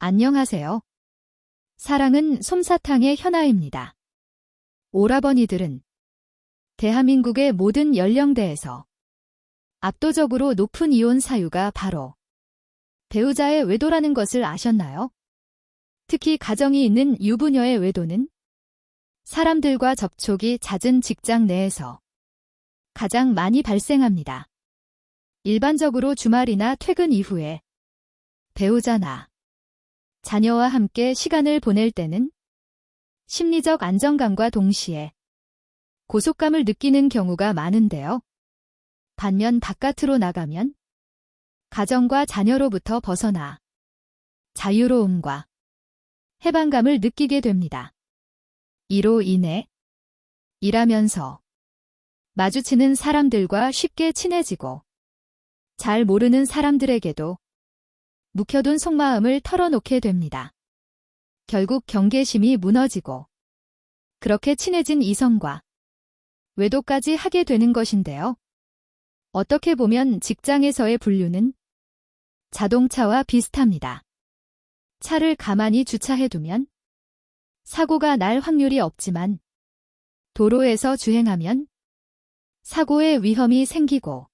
안녕하세요. 사랑은 솜사탕의 현아입니다. 오라버니들은 대한민국의 모든 연령대에서 압도적으로 높은 이혼 사유가 바로 배우자의 외도라는 것을 아셨나요? 특히 가정이 있는 유부녀의 외도는 사람들과 접촉이 잦은 직장 내에서 가장 많이 발생합니다. 일반적으로 주말이나 퇴근 이후에 배우자나 자녀와 함께 시간을 보낼 때는 심리적 안정감과 동시에 고속감을 느끼는 경우가 많은데요. 반면 바깥으로 나가면 가정과 자녀로부터 벗어나 자유로움과 해방감을 느끼게 됩니다. 이로 인해 일하면서 마주치는 사람들과 쉽게 친해지고 잘 모르는 사람들에게도 묵혀둔 속마음을 털어놓게 됩니다. 결국 경계심이 무너지고 그렇게 친해진 이성과 외도까지 하게 되는 것인데요. 어떻게 보면 직장에서의 분류는 자동차와 비슷합니다. 차를 가만히 주차해두면 사고가 날 확률이 없지만 도로에서 주행하면 사고의 위험이 생기고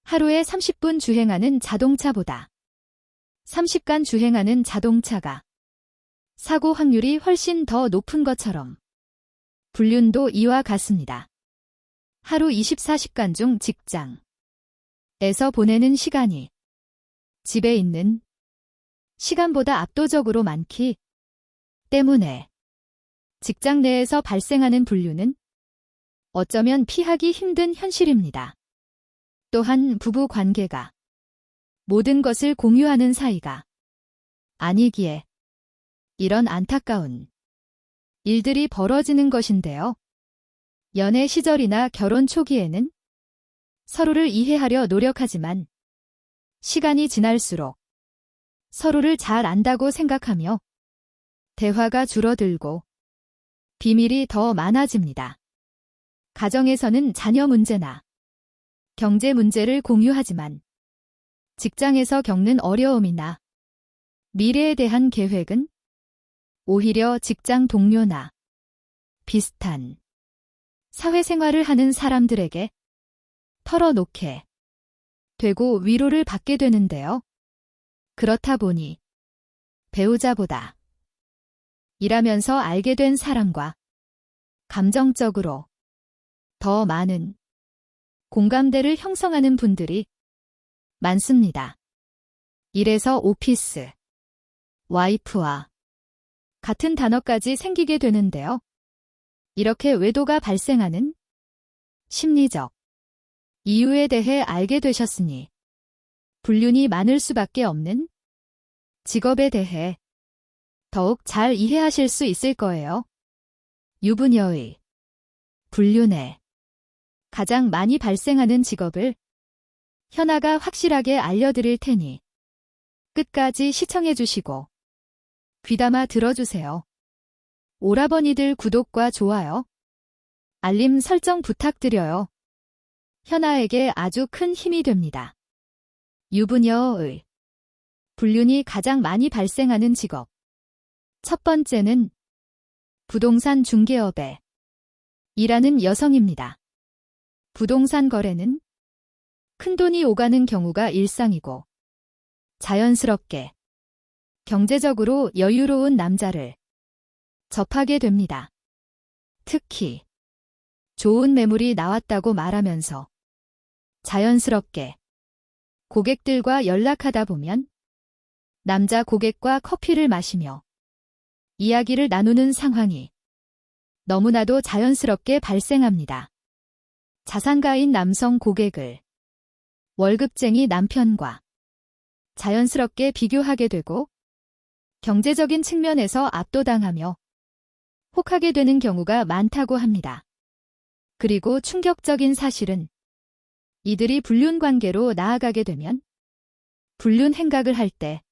하루에 30분 주행하는 자동차보다 30간 주행하는 자동차가 사고 확률이 훨씬 더 높은 것처럼 불륜도 이와 같습니다. 하루 24시간 중 직장에서 보내는 시간이 집에 있는 시간보다 압도적으로 많기 때문에 직장 내에서 발생하는 불륜은 어쩌면 피하기 힘든 현실입니다. 또한 부부 관계가 모든 것을 공유하는 사이가 아니기에 이런 안타까운 일들이 벌어지는 것인데요. 연애 시절이나 결혼 초기에는 서로를 이해하려 노력하지만 시간이 지날수록 서로를 잘 안다고 생각하며 대화가 줄어들고 비밀이 더 많아집니다. 가정에서는 자녀 문제나 경제 문제를 공유하지만 직장에서 겪는 어려움이나 미래에 대한 계획은 오히려 직장 동료나 비슷한 사회생활을 하는 사람들에게 털어놓게 되고 위로를 받게 되는데요. 그렇다 보니 배우자보다 일하면서 알게 된 사람과 감정적으로 더 많은 공감대를 형성하는 분들이 많습니다. 이래서 오피스, 와이프와 같은 단어까지 생기게 되는데요. 이렇게 외도가 발생하는 심리적 이유에 대해 알게 되셨으니 불륜이 많을 수밖에 없는 직업에 대해 더욱 잘 이해하실 수 있을 거예요. 유부녀의 불륜에 가장 많이 발생하는 직업을 현아가 확실하게 알려드릴 테니 끝까지 시청해주시고 귀담아 들어주세요. 오라버니들 구독과 좋아요, 알림 설정 부탁드려요. 현아에게 아주 큰 힘이 됩니다. 유부녀의 불륜이 가장 많이 발생하는 직업. 첫 번째는 부동산 중개업에 일하는 여성입니다. 부동산 거래는 큰돈이 오가는 경우가 일상이고 자연스럽게 경제적으로 여유로운 남자를 접하게 됩니다. 특히 좋은 매물이 나왔다고 말하면서 자연스럽게 고객들과 연락하다 보면 남자 고객과 커피를 마시며 이야기를 나누는 상황이 너무나도 자연스럽게 발생합니다. 자산가인 남성 고객을 월급쟁이 남편과 자연스럽게 비교하게 되고 경제적인 측면에서 압도당하며 혹하게 되는 경우가 많다고 합니다. 그리고 충격적인 사실은 이들이 불륜 관계로 나아가게 되면 불륜 행각을 할 때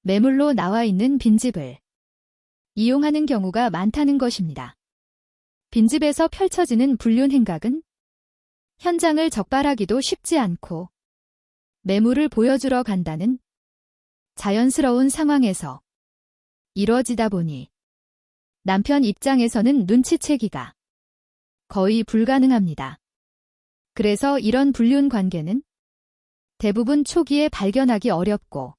매물로 나와 있는 빈집을 이용하는 경우가 많다는 것입니다. 빈집에서 펼쳐지는 불륜 행각은 현장을 적발하기도 쉽지 않고 매물을 보여주러 간다는 자연스러운 상황에서 이루어지다 보니 남편 입장에서는 눈치채기가 거의 불가능합니다. 그래서 이런 불륜 관계는 대부분 초기에 발견하기 어렵고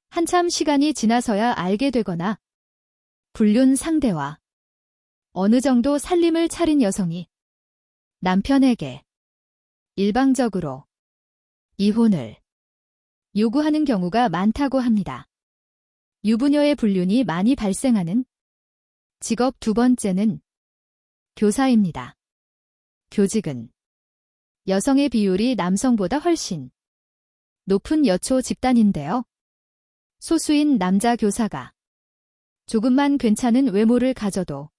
한참 시간이 지나서야 알게 되거나 불륜 상대와 어느 정도 살림을 차린 여성이 남편에게 일방적으로 이혼을 요구하는 경우가 많다고 합니다. 유부녀의 불륜이 많이 발생하는 직업 두 번째는 교사입니다. 교직은 여성의 비율이 남성보다 훨씬 높은 여초 집단인데요. 소수인 남자 교사가 조금만 괜찮은 외모를 가져도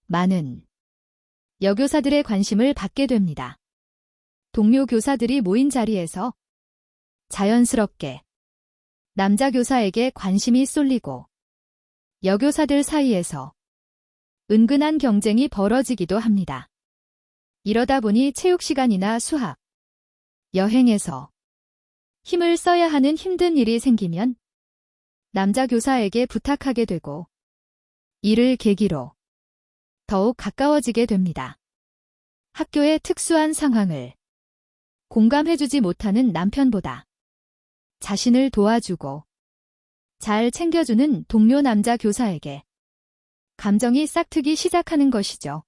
많은 여교사들의 관심을 받게 됩니다. 동료 교사들이 모인 자리에서 자연스럽게 남자 교사에게 관심이 쏠리고 여교사들 사이에서 은근한 경쟁이 벌어지기도 합니다. 이러다 보니 체육 시간이나 수학, 여행에서 힘을 써야 하는 힘든 일이 생기면 남자 교사에게 부탁하게 되고 이를 계기로 더욱 가까워지게 됩니다. 학교의 특수한 상황을 공감해주지 못하는 남편보다 자신을 도와주고 잘 챙겨주는 동료 남자 교사에게 감정이 싹트기 시작하는 것이죠.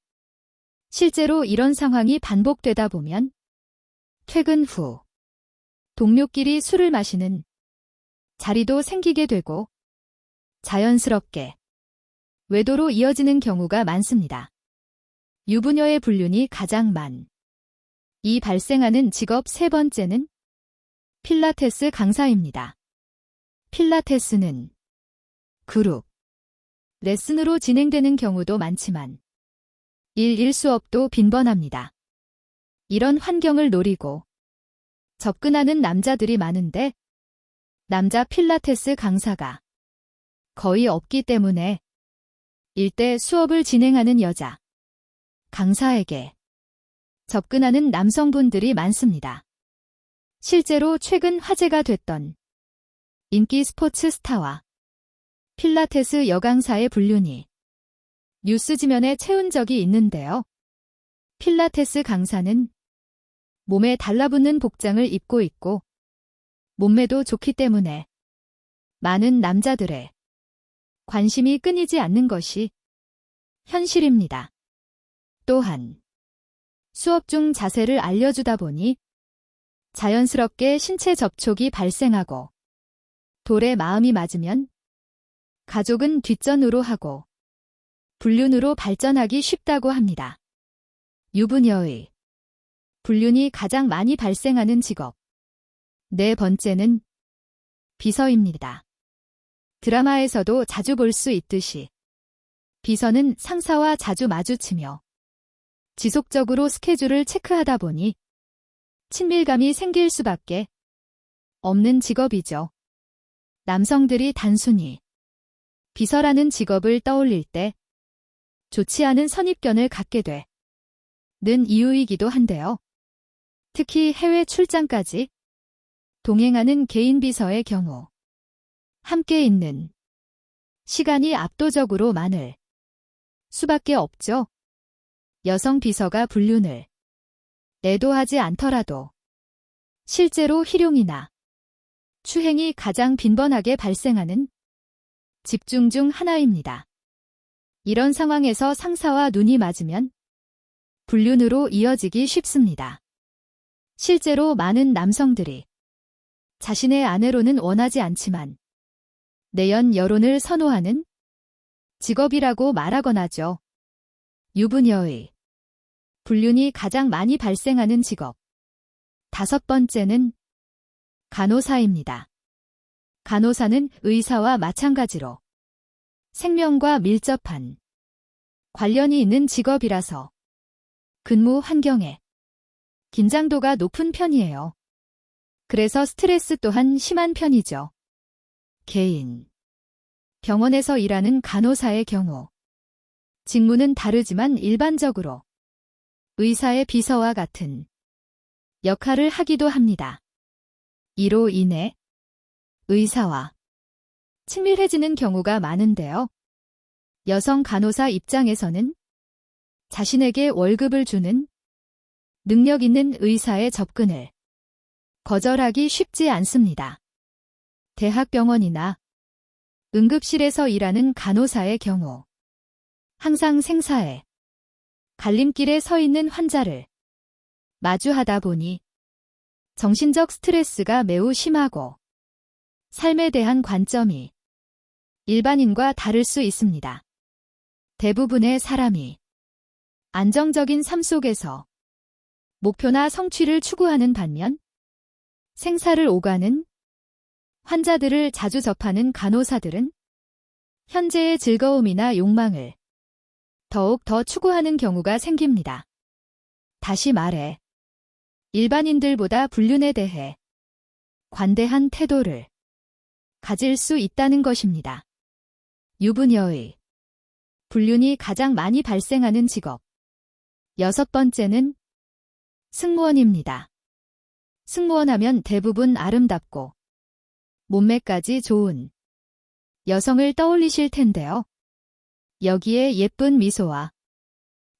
실제로 이런 상황이 반복되다 보면 퇴근 후 동료끼리 술을 마시는 자리도 생기게 되고 자연스럽게 외도로 이어지는 경우가 많습니다. 유부녀의 불륜이 가장 많이 발생하는 직업 세 번째는 필라테스 강사입니다. 필라테스는 그룹 레슨으로 진행되는 경우도 많지만 일일 수업도 빈번합니다. 이런 환경을 노리고 접근하는 남자들이 많은데 남자 필라테스 강사가 거의 없기 때문에 일대 수업을 진행하는 여자 강사에게 접근하는 남성분들이 많습니다. 실제로 최근 화제가 됐던 인기 스포츠 스타와 필라테스 여강사의 불륜이 뉴스 지면에 채운 적이 있는데요. 필라테스 강사는 몸에 달라붙는 복장을 입고 있고 몸매도 좋기 때문에 많은 남자들의 관심이 끊이지 않는 것이 현실입니다. 또한 수업 중 자세를 알려주다 보니 자연스럽게 신체 접촉이 발생하고 돌의 마음이 맞으면 가족은 뒷전으로 하고 불륜으로 발전하기 쉽다고 합니다. 유부녀의 불륜이 가장 많이 발생하는 직업 네 번째는 비서입니다. 드라마에서도 자주 볼 수 있듯이 비서는 상사와 자주 마주치며 지속적으로 스케줄을 체크하다 보니 친밀감이 생길 수밖에 없는 직업이죠. 남성들이 단순히 비서라는 직업을 떠올릴 때 좋지 않은 선입견을 갖게 되는 이유이기도 한데요. 특히 해외 출장까지 동행하는 개인 비서의 경우 함께 있는 시간이 압도적으로 많을 수밖에 없죠. 여성 비서가 불륜을 애도하지 않더라도 실제로 희룡이나 추행이 가장 빈번하게 발생하는 직중 중 하나입니다. 이런 상황에서 상사와 눈이 맞으면 불륜으로 이어지기 쉽습니다. 실제로 많은 남성들이 자신의 아내로는 원하지 않지만 내연 여론을 선호하는 직업이라고 말하곤 하죠. 유부녀의 불륜이 가장 많이 발생하는 직업 다섯 번째는 간호사입니다. 간호사는 의사와 마찬가지로 생명과 밀접한 관련이 있는 직업이라서 근무 환경에 긴장도가 높은 편이에요. 그래서 스트레스 또한 심한 편이죠. 개인 병원에서 일하는 간호사의 경우 직무는 다르지만 일반적으로 의사의 비서와 같은 역할을 하기도 합니다. 이로 인해 의사와 친밀해지는 경우가 많은데요. 여성 간호사 입장에서는 자신에게 월급을 주는 능력 있는 의사의 접근을 거절하기 쉽지 않습니다. 대학병원이나 응급실에서 일하는 간호사의 경우 항상 생사의 갈림길에 서 있는 환자를 마주하다 보니 정신적 스트레스가 매우 심하고 삶에 대한 관점이 일반인과 다를 수 있습니다. 대부분의 사람이 안정적인 삶 속에서 목표나 성취를 추구하는 반면 생사를 오가는 환자들을 자주 접하는 간호사들은 현재의 즐거움이나 욕망을 더욱 더 추구하는 경우가 생깁니다. 다시 말해, 일반인들보다 불륜에 대해 관대한 태도를 가질 수 있다는 것입니다. 유부녀의 불륜이 가장 많이 발생하는 직업. 6번째는 승무원입니다. 승무원 하면 대부분 아름답고 몸매까지 좋은 여성을 떠올리실 텐데요. 여기에 예쁜 미소와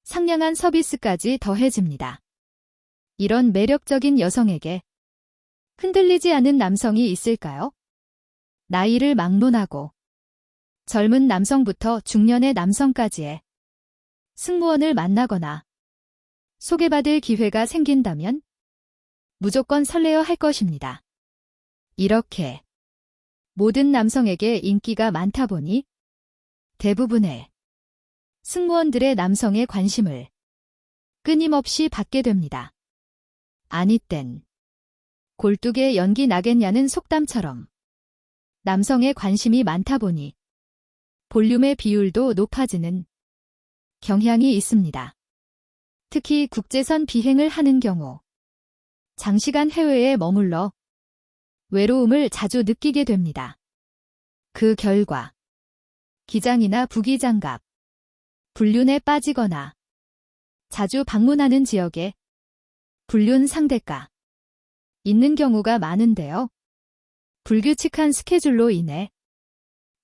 상냥한 서비스까지 더해집니다. 이런 매력적인 여성에게 흔들리지 않는 남성이 있을까요? 나이를 막론하고 젊은 남성부터 중년의 남성까지의 승무원을 만나거나 소개받을 기회가 생긴다면 무조건 설레어 할 것입니다. 이렇게 모든 남성에게 인기가 많다 보니 대부분의 승무원들의 남성의 관심을 끊임없이 받게 됩니다. 아니 땐 골뚝에 연기 나겠냐는 속담처럼 남성의 관심이 많다 보니 볼륨의 비율도 높아지는 경향이 있습니다. 특히 국제선 비행을 하는 경우 장시간 해외에 머물러 외로움을 자주 느끼게 됩니다. 그 결과 기장이나 부기장갑, 불륜에 빠지거나 자주 방문하는 지역에 불륜 상대가 있는 경우가 많은데요. 불규칙한 스케줄로 인해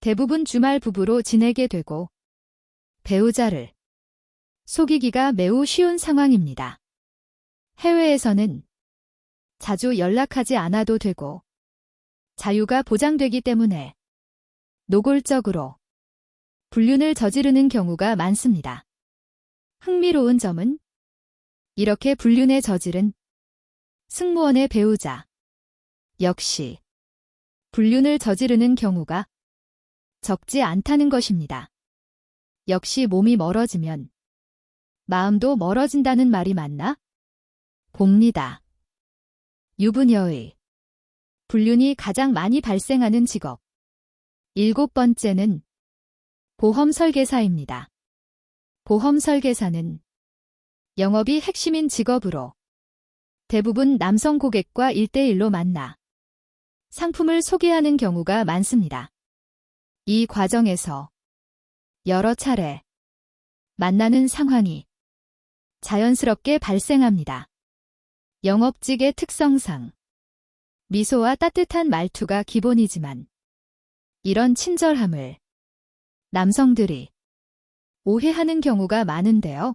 대부분 주말 부부로 지내게 되고 배우자를 속이기가 매우 쉬운 상황입니다. 해외에서는 자주 연락하지 않아도 되고 자유가 보장되기 때문에 노골적으로 불륜을 저지르는 경우가 많습니다. 흥미로운 점은 이렇게 불륜에 저지른 승무원의 배우자 역시 불륜을 저지르는 경우가 적지 않다는 것입니다. 역시 몸이 멀어지면 마음도 멀어진다는 말이 맞나? 봅니다. 유부녀의 불륜이 가장 많이 발생하는 직업. 7번째는 보험 설계사입니다. 보험 설계사는 영업이 핵심인 직업으로 대부분 남성 고객과 1대1로 만나 상품을 소개하는 경우가 많습니다. 이 과정에서 여러 차례 만나는 상황이 자연스럽게 발생합니다. 영업직의 특성상 미소와 따뜻한 말투가 기본이지만 이런 친절함을 남성들이 오해하는 경우가 많은데요.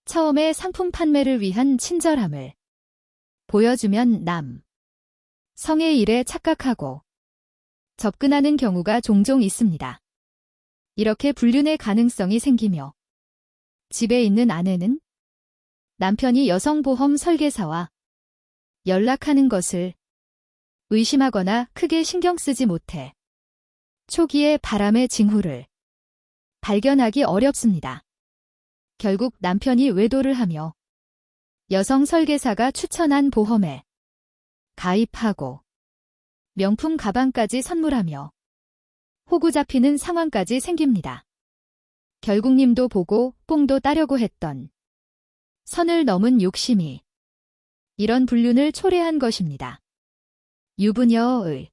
처음에 상품 판매를 위한 친절함을 보여주면 성의 일에 착각하고 접근하는 경우가 종종 있습니다. 이렇게 불륜의 가능성이 생기며 집에 있는 아내는 남편이 여성보험 설계사와 연락하는 것을 의심하거나 크게 신경 쓰지 못해 초기에 바람의 징후를 발견하기 어렵습니다. 결국 남편이 외도를 하며 여성 설계사가 추천한 보험에 가입하고 명품 가방까지 선물하며 호구 잡히는 상황까지 생깁니다. 결국 님도 보고 뽕도 따려고 했던 선을 넘은 욕심이 이런 불륜을 초래한 것입니다. 유부녀의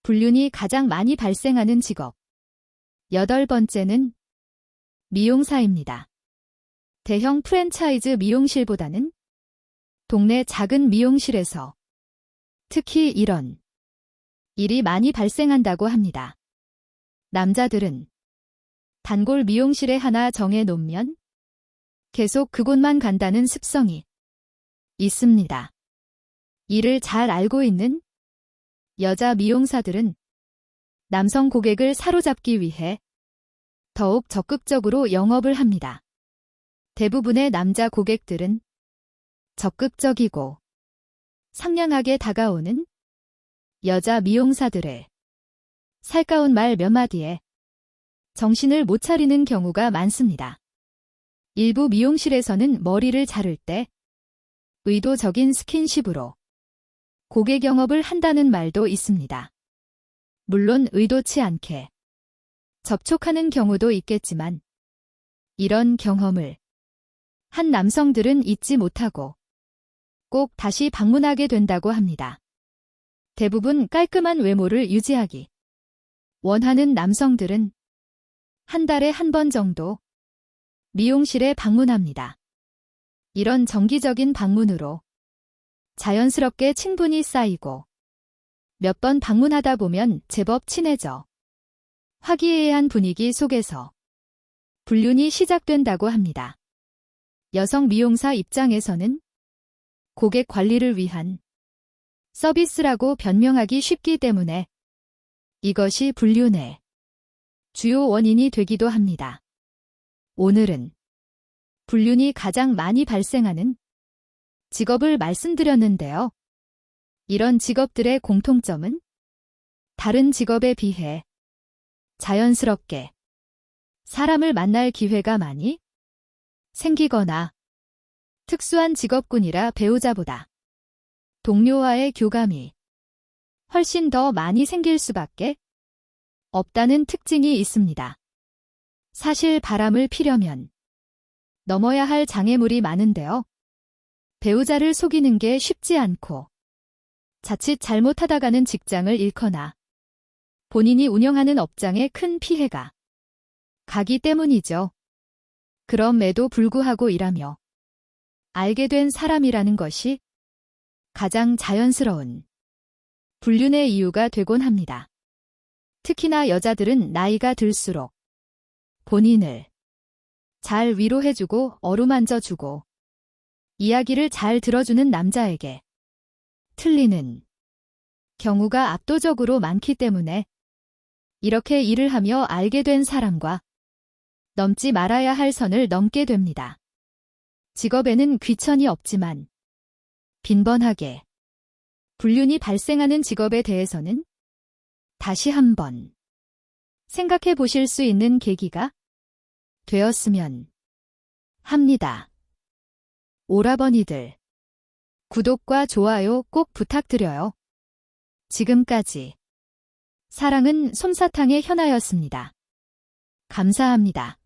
불륜이 가장 많이 발생하는 직업. 8번째는 미용사입니다. 대형 프랜차이즈 미용실보다는 동네 작은 미용실에서 특히 이런 일이 많이 발생한다고 합니다. 남자들은 단골 미용실에 하나 정해 놓으면 계속 그곳만 간다는 습성이 있습니다. 이를 잘 알고 있는 여자 미용사들은 남성 고객을 사로잡기 위해 더욱 적극적으로 영업을 합니다. 대부분의 남자 고객들은 적극적이고 상냥하게 다가오는 여자 미용사들을 살가운 말 몇 마디에 정신을 못 차리는 경우가 많습니다. 일부 미용실에서는 머리를 자를 때 의도적인 스킨십으로 고객 영업을 한다는 말도 있습니다. 물론 의도치 않게 접촉하는 경우도 있겠지만 이런 경험을 한 남성들은 잊지 못하고 꼭 다시 방문하게 된다고 합니다. 대부분 깔끔한 외모를 유지하기 원하는 남성들은 한 달에 한 번 정도 미용실에 방문합니다. 이런 정기적인 방문으로 자연스럽게 친분이 쌓이고 몇 번 방문하다 보면 제법 친해져 화기애애한 분위기 속에서 불륜이 시작된다고 합니다. 여성 미용사 입장에서는 고객 관리를 위한 서비스라고 변명하기 쉽기 때문에 이것이 불륜의 주요 원인이 되기도 합니다. 오늘은 불륜이 가장 많이 발생하는 직업을 말씀드렸는데요. 이런 직업들의 공통점은 다른 직업에 비해 자연스럽게 사람을 만날 기회가 많이 생기거나 특수한 직업군이라 배우자보다 동료와의 교감이 훨씬 더 많이 생길 수밖에 없다는 특징이 있습니다. 사실 바람을 피려면 넘어야 할 장애물이 많은데요. 배우자를 속이는 게 쉽지 않고 자칫 잘못하다가는 직장을 잃거나 본인이 운영하는 업장에 큰 피해가 가기 때문이죠. 그럼에도 불구하고 일하며 알게 된 사람이라는 것이 가장 자연스러운 불륜의 이유가 되곤 합니다. 특히나 여자들은 나이가 들수록 본인을 잘 위로해주고 어루만져주고 이야기를 잘 들어주는 남자에게 틀리는 경우가 압도적으로 많기 때문에 이렇게 일을 하며 알게 된 사람과 넘지 말아야 할 선을 넘게 됩니다. 직업에는 귀천이 없지만 빈번하게 불륜이 발생하는 직업에 대해서는 다시 한번 생각해 보실 수 있는 계기가 되었으면 합니다. 오라버니들, 구독과 좋아요 꼭 부탁드려요. 지금까지 사랑은 솜사탕의 현아였습니다. 감사합니다.